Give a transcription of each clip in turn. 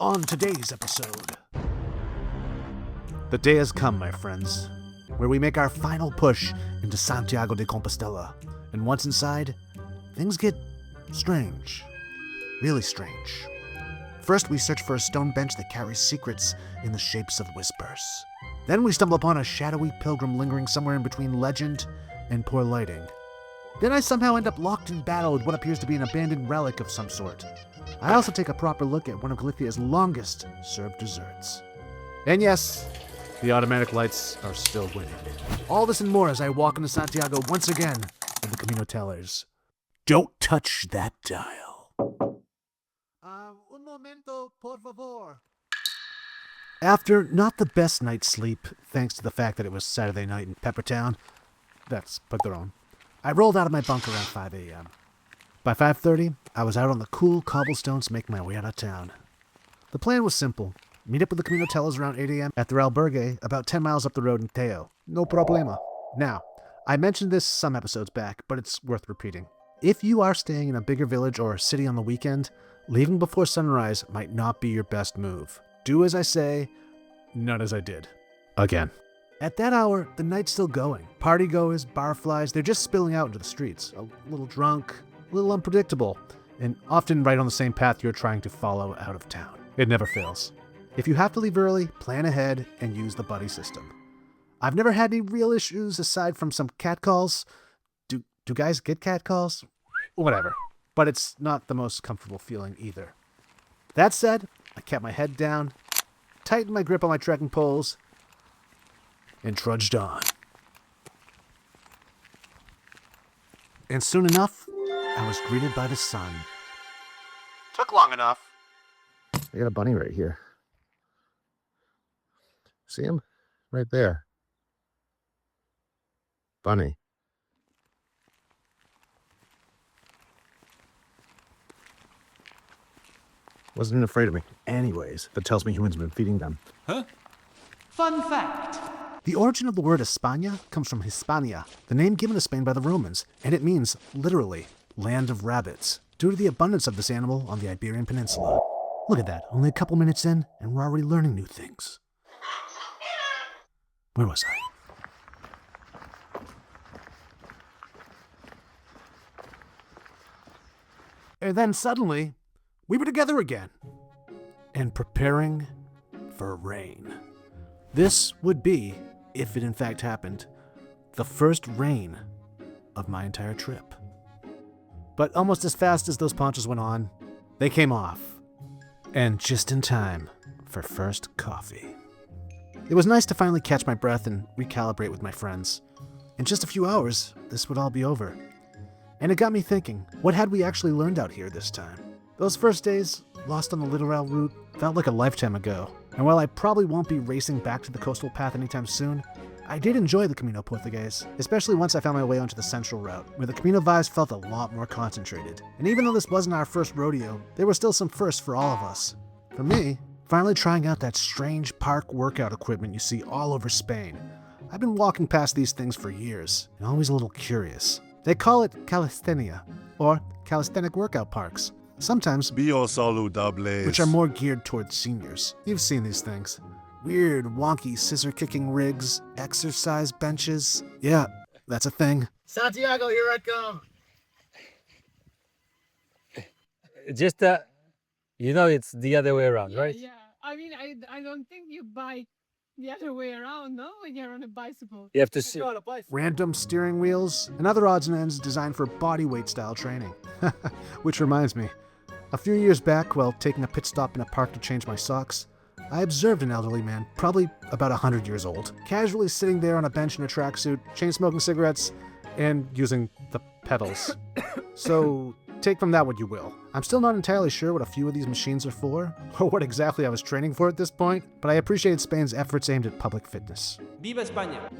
On today's episode, the day has come, my friends, where we make our final push into Santiago de Compostela. And once inside, things get strange. Really strange. First, we search for a stone bench that carries secrets in the shapes of whispers. Then we stumble upon a shadowy pilgrim lingering somewhere in between legend and poor lighting. Then I somehow end up locked in battle with what appears to be an abandoned relic of some sort. I also take a proper look at one of Galicia's longest served desserts. And yes, the automatic lights are still winning. All this and more as I walk into Santiago once again with the Camino tellers. Don't touch that dial. Un momento, por favor. After not the best night's sleep, thanks to the fact that it was Saturday night in Peppertown, that's Padron, I rolled out of my bunk around 5 a.m. By 5:30, I was out on the cool cobblestones making my way out of town. The plan was simple. Meet up with the Camino tellers around 8 a.m. at the Albergue about 10 miles up the road in Teo. No problema. Now, I mentioned this some episodes back, but it's worth repeating. If you are staying in a bigger village or city on the weekend, leaving before sunrise might not be your best move. Do as I say, not as I did. Again. At that hour, the night's still going. Partygoers, barflies, they're just spilling out into the streets. A little drunk, a little unpredictable, and often right on the same path you're trying to follow out of town. It never fails. If you have to leave early, plan ahead and use the buddy system. I've never had any real issues aside from some catcalls. Do guys get catcalls? Whatever. But it's not the most comfortable feeling either. That said, I kept my head down, tightened my grip on my trekking poles, and trudged on. And soon enough, I was greeted by the sun. Took long enough. I got a bunny right here. See him? Right there. Bunny. Wasn't even afraid of me. Anyways, that tells me humans have been feeding them. Huh? Fun fact. The origin of the word España comes from Hispania, the name given to Spain by the Romans, and it means, literally, land of rabbits, due to the abundance of this animal on the Iberian Peninsula. Look at that, only a couple minutes in, and we're already learning new things. Where was I? And then suddenly, we were together again, and preparing for rain. This would be, if it in fact happened, the first rain of my entire trip. But almost as fast as those ponchos went on, they came off. And just in time for first coffee. It was nice to finally catch my breath and recalibrate with my friends. In just a few hours, this would all be over. And it got me thinking, what had we actually learned out here this time? Those first days, lost on the Litoral route, felt like a lifetime ago. And while I probably won't be racing back to the coastal path anytime soon, I did enjoy the Camino Portugués, especially once I found my way onto the central route, where the Camino vibes felt a lot more concentrated. And even though this wasn't our first rodeo, there were still some firsts for all of us. For me, finally trying out that strange park workout equipment you see all over Spain. I've been walking past these things for years, and always a little curious. They call it calistenia, or calisthenic workout parks. Sometimes, which are more geared towards seniors. You've seen these things. Weird, wonky, scissor-kicking rigs, exercise benches. Yeah, that's a thing. Santiago, here I come. Just, it's the other way around, right? Yeah. I mean, I don't think you bike the other way around, no? When you're on a bicycle. You have to see. Random steering wheels and other odds and ends designed for bodyweight style training. Which reminds me, a few years back, while taking a pit stop in a park to change my socks, I observed an elderly man, probably about 100 years old, casually sitting there on a bench in a tracksuit, chain-smoking cigarettes, and using the pedals. So, take from that what you will. I'm still not entirely sure what a few of these machines are for, or what exactly I was training for at this point, but I appreciated Spain's efforts aimed at public fitness. Viva España!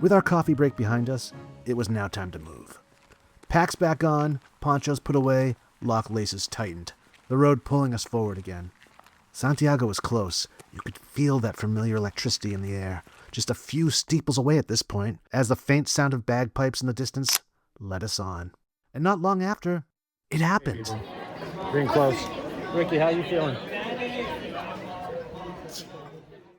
With our coffee break behind us, it was now time to move. Packs back on, ponchos put away, lock laces tightened, the road pulling us forward again. Santiago was close. You could feel that familiar electricity in the air, just a few steeples away at this point, as the faint sound of bagpipes in the distance led us on. And not long after, it happened. Getting close. Ricky, how you feeling?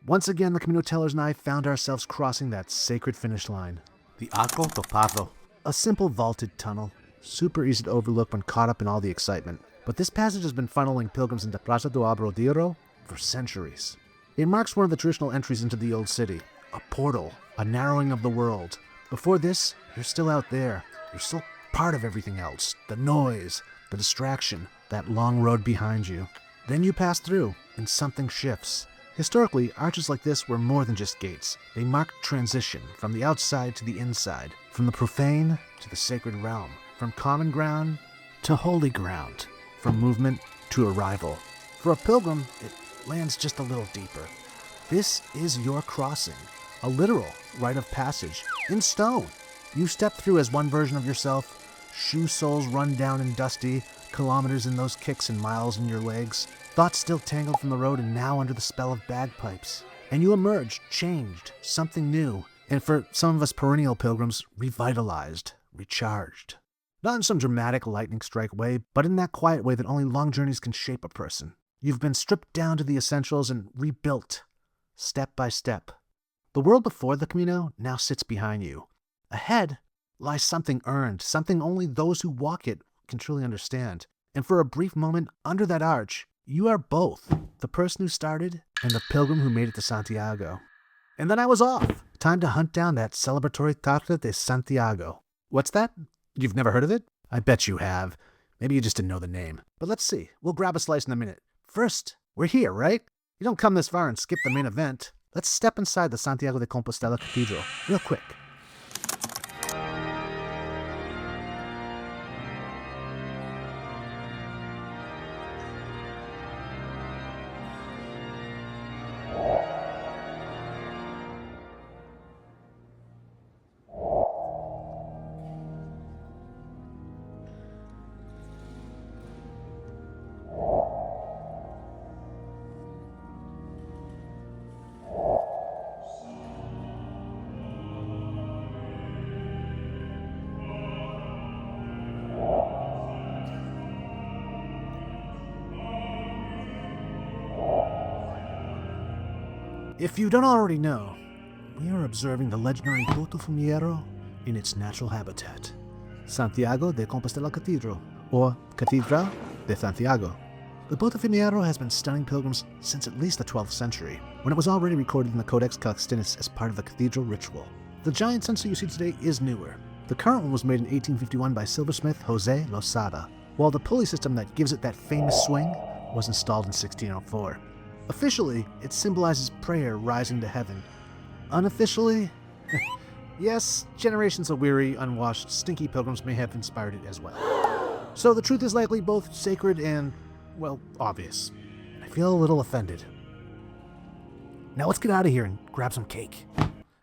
Once again, the Camino tellers and I found ourselves crossing that sacred finish line. The Arco do Pavo. A simple vaulted tunnel, super easy to overlook when caught up in all the excitement. But this passage has been funneling pilgrims into Praça do Abrodiro for centuries. It marks one of the traditional entries into the old city, a portal, a narrowing of the world. Before this, you're still out there. You're still part of everything else. The noise, the distraction, that long road behind you. Then you pass through, and something shifts. Historically, arches like this were more than just gates. They marked transition from the outside to the inside, from the profane to the sacred realm, from common ground to holy ground, from movement to arrival. For a pilgrim, it lands just a little deeper. This is your crossing, a literal rite of passage, in stone. You step through as one version of yourself, shoe soles run down and dusty, kilometers in those kicks and miles in your legs, thoughts still tangled from the road and now under the spell of bagpipes. And you emerge, changed, something new, and for some of us perennial pilgrims, revitalized, recharged. Not in some dramatic lightning strike way, but in that quiet way that only long journeys can shape a person. You've been stripped down to the essentials and rebuilt, step by step. The world before the Camino now sits behind you. Ahead lies something earned, something only those who walk it can truly understand. And for a brief moment, under that arch, you are both the person who started and the pilgrim who made it to Santiago. And then I was off. Time to hunt down that celebratory Tarta de Santiago. What's that? You've never heard of it? I bet you have. Maybe you just didn't know the name. But let's see. We'll grab a slice in a minute. First, we're here, right? You don't come this far and skip the main event. Let's step inside the Santiago de Compostela Cathedral, real quick. If you don't already know, we are observing the legendary Porto Fumiero in its natural habitat, Santiago de Compostela Cathedral, or Catedral de Santiago. The Porto Fumiero has been stunning pilgrims since at least the 12th century, when it was already recorded in the Codex Calixtinus as part of the cathedral ritual. The giant censer you see today is newer. The current one was made in 1851 by silversmith Jose Losada, while the pulley system that gives it that famous swing was installed in 1604. Officially, it symbolizes prayer rising to heaven. Unofficially, yes, generations of weary, unwashed, stinky pilgrims may have inspired it as well. So the truth is likely both sacred and, well, obvious. I feel a little offended. Now let's get out of here and grab some cake.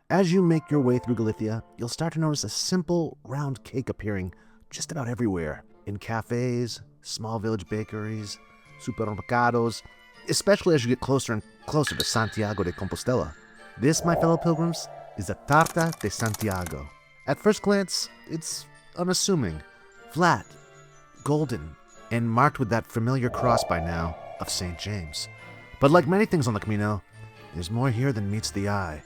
As you make your way through Galicia, you'll start to notice a simple, round cake appearing just about everywhere. In cafes, small village bakeries, supermercados, especially as you get closer and closer to Santiago de Compostela. This, my fellow pilgrims, is a Tarta de Santiago. At first glance, it's unassuming, flat, golden, and marked with that familiar cross by now of St. James. But like many things on the Camino, there's more here than meets the eye.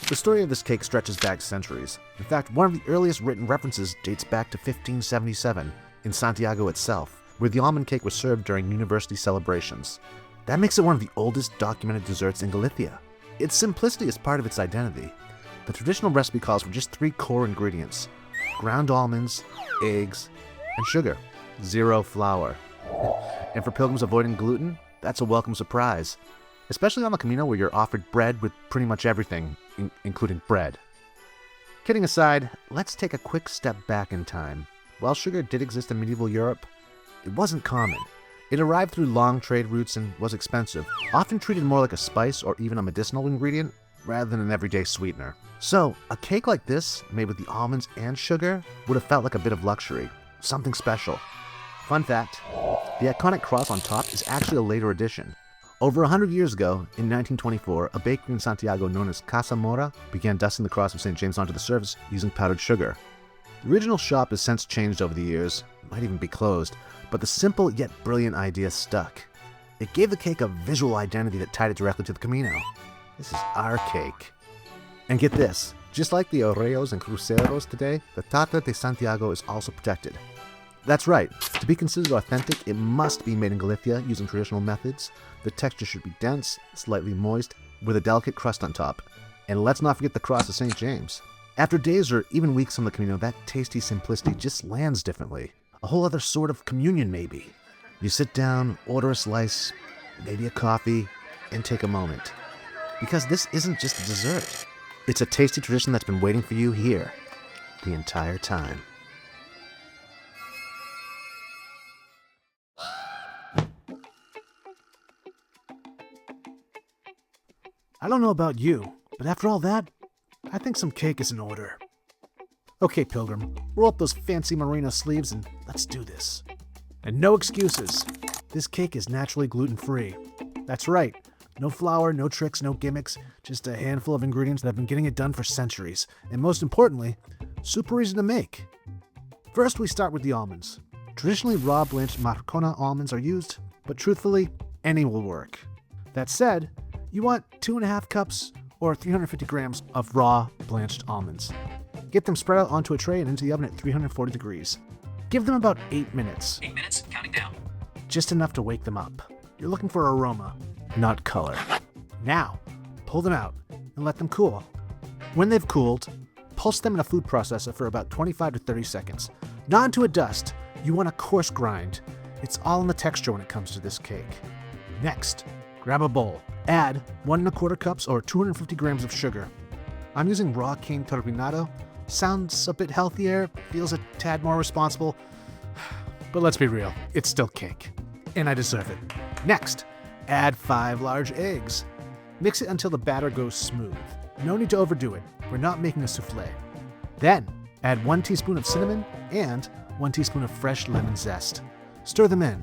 The story of this cake stretches back centuries. In fact, one of the earliest written references dates back to 1577 in Santiago itself, where the almond cake was served during university celebrations. That makes it one of the oldest documented desserts in Galicia. Its simplicity is part of its identity. The traditional recipe calls for just 3 core ingredients: ground almonds, eggs, and sugar. 0 flour. And for pilgrims avoiding gluten, that's a welcome surprise, especially on the Camino where you're offered bread with pretty much everything, including bread. Kidding aside, let's take a quick step back in time. While sugar did exist in medieval Europe, it wasn't common. It arrived through long trade routes and was expensive, often treated more like a spice or even a medicinal ingredient rather than an everyday sweetener. So, a cake like this, made with the almonds and sugar, would have felt like a bit of luxury, something special. Fun fact, the iconic cross on top is actually a later addition. Over 100 years ago, in 1924, a bakery in Santiago known as Casa Mora began dusting the cross of St. James onto the surface using powdered sugar. The original shop has since changed over the years, might even be closed, but the simple yet brilliant idea stuck. It gave the cake a visual identity that tied it directly to the Camino. This is our cake. And get this, just like the Oreos and Cruceros today, the Tarta de Santiago is also protected. That's right, to be considered authentic, it must be made in Galicia using traditional methods. The texture should be dense, slightly moist, with a delicate crust on top. And let's not forget the cross of St. James. After days or even weeks on the Camino, that tasty simplicity just lands differently. A whole other sort of communion, maybe. You sit down, order a slice, maybe a coffee, and take a moment. Because this isn't just a dessert. It's a tasty tradition that's been waiting for you here the entire time. I don't know about you, but after all that, I think some cake is in order. Okay, Pilgrim, roll up those fancy merino sleeves and let's do this. And no excuses. This cake is naturally gluten-free. That's right. No flour, no tricks, no gimmicks, just a handful of ingredients that have been getting it done for centuries. And most importantly, super easy to make. First, we start with the almonds. Traditionally, raw blanched Marcona almonds are used, but truthfully, any will work. That said, you want 2.5 cups or 350 grams of raw blanched almonds. Get them spread out onto a tray and into the oven at 340 degrees. Give them about 8 minutes. 8 minutes, counting down. Just enough to wake them up. You're looking for aroma, not color. Now, pull them out and let them cool. When they've cooled, pulse them in a food processor for about 25 to 30 seconds. Not into a dust. You want a coarse grind. It's all in the texture when it comes to this cake. Next, grab a bowl. Add 1.25 cups or 250 grams of sugar. I'm using raw cane turbinado. Sounds a bit healthier, feels a tad more responsible, but let's be real, it's still cake, and I deserve it. Next, add 5 large eggs. Mix it until the batter goes smooth. No need to overdo it, we're not making a souffle. Then, add 1 teaspoon of cinnamon and 1 teaspoon of fresh lemon zest. Stir them in.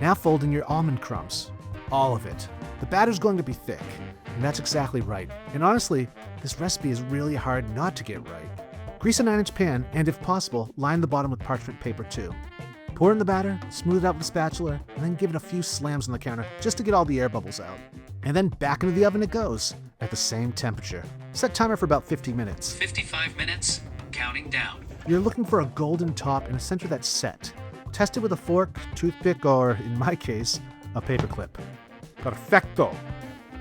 Now fold in your almond crumbs. All of it. The batter's going to be thick, and that's exactly right. And honestly, this recipe is really hard not to get right. Grease a 9-inch pan, and if possible, line the bottom with parchment paper too. Pour in the batter, smooth it out with a spatula, and then give it a few slams on the counter just to get all the air bubbles out. And then back into the oven it goes, at the same temperature. Set timer for about 50 minutes. 55 minutes, counting down. You're looking for a golden top and a center that's set. Test it with a fork, toothpick, or, in my case, a paperclip. Perfecto!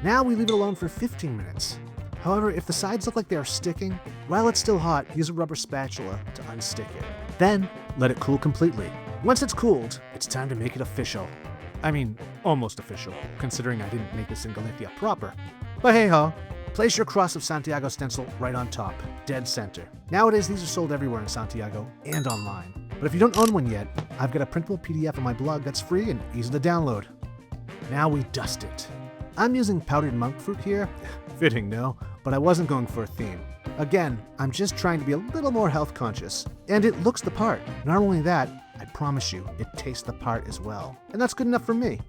Now we leave it alone for 15 minutes. However, if the sides look like they are sticking, while it's still hot, use a rubber spatula to unstick it. Then, let it cool completely. Once it's cooled, it's time to make it official. I mean, almost official, considering I didn't make this in Galicia proper. But hey ho, place your Cross of Santiago stencil right on top, dead center. Nowadays, these are sold everywhere in Santiago and online. But if you don't own one yet, I've got a printable PDF on my blog that's free and easy to download. Now we dust it. I'm using powdered monk fruit here. Fitting, no? But I wasn't going for a theme. Again, I'm just trying to be a little more health conscious. And it looks the part. Not only that, I promise you, it tastes the part as well. And that's good enough for me.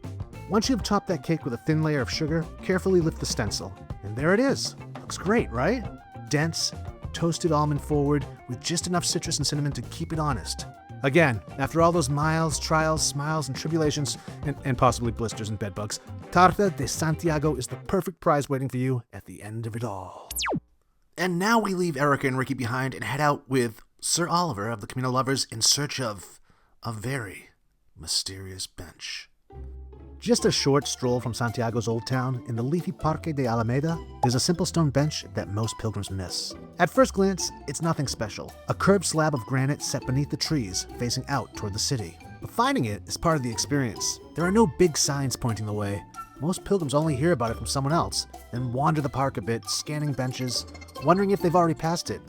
Once you've topped that cake with a thin layer of sugar, carefully lift the stencil. And there it is. Looks great, right? Dense, toasted almond forward, with just enough citrus and cinnamon to keep it honest. Again, after all those miles, trials, smiles, and tribulations, and possibly blisters and bedbugs, Tarta de Santiago is the perfect prize waiting for you at the end of it all. And now we leave Erica and Ricky behind and head out with Sir Oliver of the Camino Lovers in search of a very mysterious bench. Just a short stroll from Santiago's old town, in the leafy Parque de Alameda, there's a simple stone bench that most pilgrims miss. At first glance, it's nothing special. A curved slab of granite set beneath the trees, facing out toward the city. But finding it is part of the experience. There are no big signs pointing the way. Most pilgrims only hear about it from someone else, then wander the park a bit, scanning benches, wondering if they've already passed it.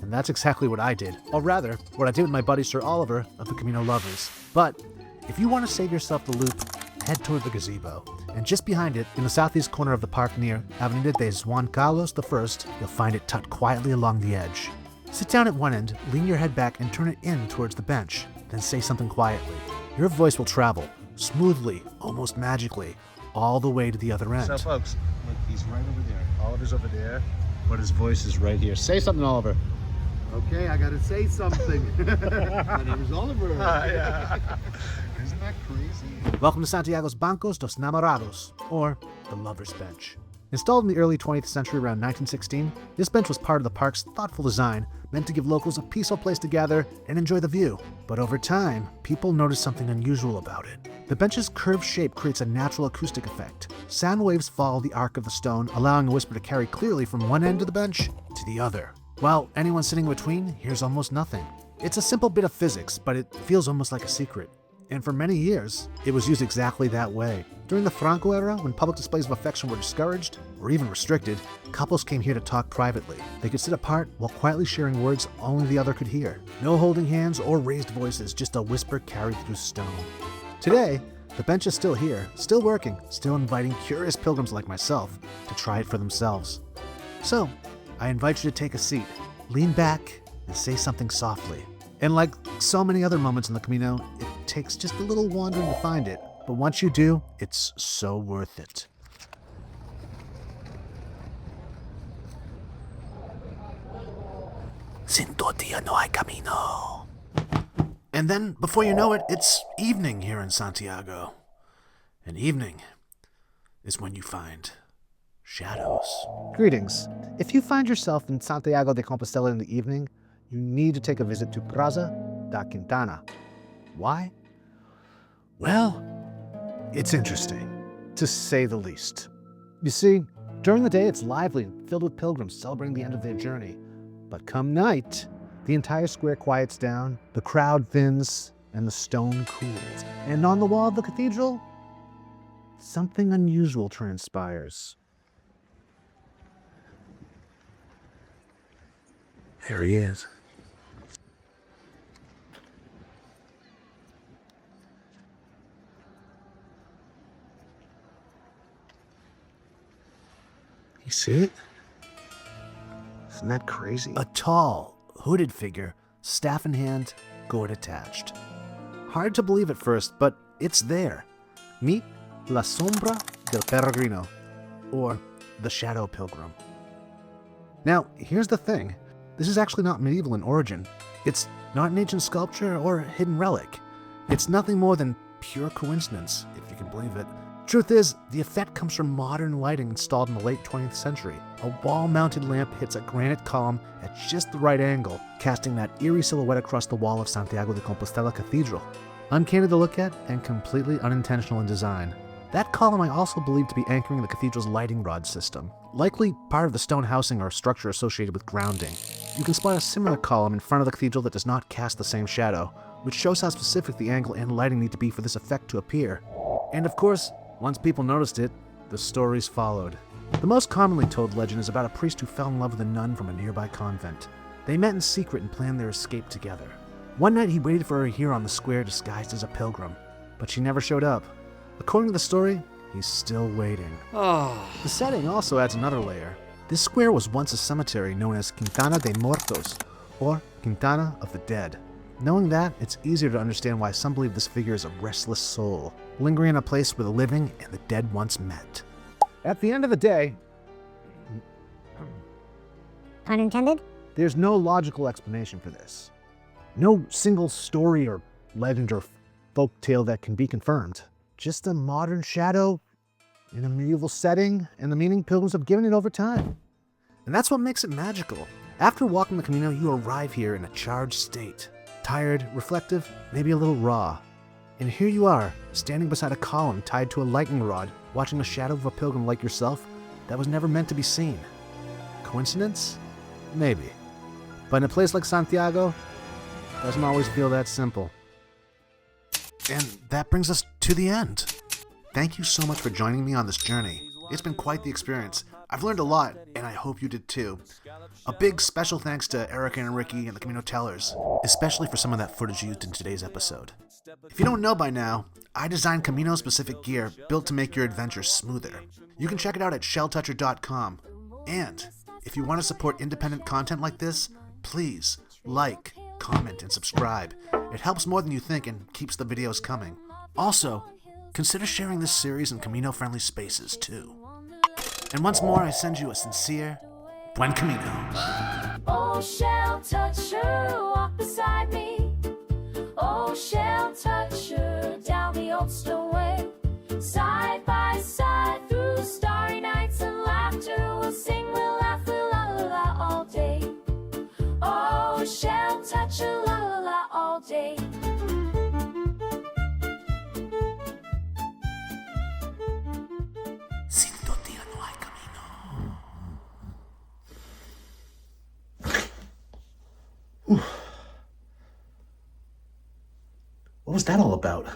And that's exactly what I did. Or rather, what I did with my buddy Sir Oliver of the Camino Lovers. But if you want to save yourself the loop, head toward the gazebo. And just behind it, in the southeast corner of the park near Avenida de Juan Carlos I, you'll find it tucked quietly along the edge. Sit down at one end, lean your head back, and turn it in towards the bench. Then say something quietly. Your voice will travel, smoothly, almost magically, all the way to the other end. So folks, look, he's right over there. Oliver's over there, but his voice is right here. Say something, Oliver. Okay, I gotta say something. My name is Oliver. Yeah. Isn't that that crazy? Welcome to Santiago's Bancos dos Namorados, or the Lover's Bench. Installed in the early 20th century around 1916, this bench was part of the park's thoughtful design, meant to give locals a peaceful place to gather and enjoy the view. But over time, people noticed something unusual about it. The bench's curved shape creates a natural acoustic effect. Sound waves follow the arc of the stone, allowing a whisper to carry clearly from one end of the bench to the other, while anyone sitting in between hears almost nothing. It's a simple bit of physics, but it feels almost like a secret. And for many years, it was used exactly that way. During the Franco era, when public displays of affection were discouraged, or even restricted, couples came here to talk privately. They could sit apart while quietly sharing words only the other could hear. No holding hands or raised voices, just a whisper carried through stone. Today, the bench is still here, still working, still inviting curious pilgrims like myself to try it for themselves. So, I invite you to take a seat, lean back, and say something softly. And like so many other moments in the Camino, it takes just a little wandering to find it. But once you do, it's so worth it. Sin tu día no hay camino. And then, before you know it, it's evening here in Santiago. And evening is when you find shadows. Greetings. If you find yourself in Santiago de Compostela in the evening, you need to take a visit to Praza da Quintana. Why? Well, it's interesting, to say the least. You see, during the day it's lively and filled with pilgrims celebrating the end of their journey. But come night, the entire square quiets down, the crowd thins, and the stone cools. And on the wall of the cathedral, something unusual transpires. There he is. You see it? Isn't that crazy? A tall, hooded figure, staff in hand, gourd attached. Hard to believe at first, but it's there. Meet La Sombra del Peregrino, or the Shadow Pilgrim. Now, here's the thing. This is actually not medieval in origin. It's not an ancient sculpture or hidden relic. It's nothing more than pure coincidence, if you can believe it. Truth is, the effect comes from modern lighting installed in the late 20th century. A wall-mounted lamp hits a granite column at just the right angle, casting that eerie silhouette across the wall of Santiago de Compostela Cathedral. Uncanny to look at and completely unintentional in design. That column I also believe to be anchoring the cathedral's lighting rod system, likely part of the stone housing or structure associated with grounding. You can spot a similar column in front of the cathedral that does not cast the same shadow, which shows how specific the angle and lighting need to be for this effect to appear. And of course, once people noticed it, the stories followed. The most commonly told legend is about a priest who fell in love with a nun from a nearby convent. They met in secret and planned their escape together. One night he waited for her here on the square disguised as a pilgrim, but she never showed up. According to the story, he's still waiting. The setting also adds another layer. This square was once a cemetery known as Quintana de Muertos, or Quintana of the Dead. Knowing that, it's easier to understand why some believe this figure is a restless soul, lingering in a place where the living and the dead once met. At the end of the day, Pun intended? there's no logical explanation for this. No single story or legend or folk tale that can be confirmed. Just a modern shadow in a medieval setting and the meaning pilgrims have given it over time. And that's what makes it magical. After walking the Camino, you arrive here in a charged state. Tired, reflective, maybe a little raw. And here you are, standing beside a column tied to a lightning rod, watching the shadow of a pilgrim like yourself that was never meant to be seen. Coincidence? Maybe. But in a place like Santiago, it doesn't always feel that simple. And that brings us to the end. Thank you so much for joining me on this journey. It's been quite the experience. I've learned a lot, and I hope you did too. A big special thanks to Erica and Ricky and the Camino Tellers, especially for some of that footage used in today's episode. If you don't know by now, I designed Camino-specific gear built to make your adventure smoother. You can check it out at shelltoucher.com. And if you want to support independent content like this, please like, comment, and subscribe. It helps more than you think and keeps the videos coming. Also, consider sharing this series in Camino-friendly spaces too. And once more, I send you a sincere Buen Camino. Oh, shell toucher, walk beside me. Oh, Oh, shall touch her down the old stone way. Side by side through starry nights and laughter. We'll sing, we'll laugh, we'll la la la all day. Oh, shall touch her la la la all day. Sin tu tía no hay camino. What was that all about?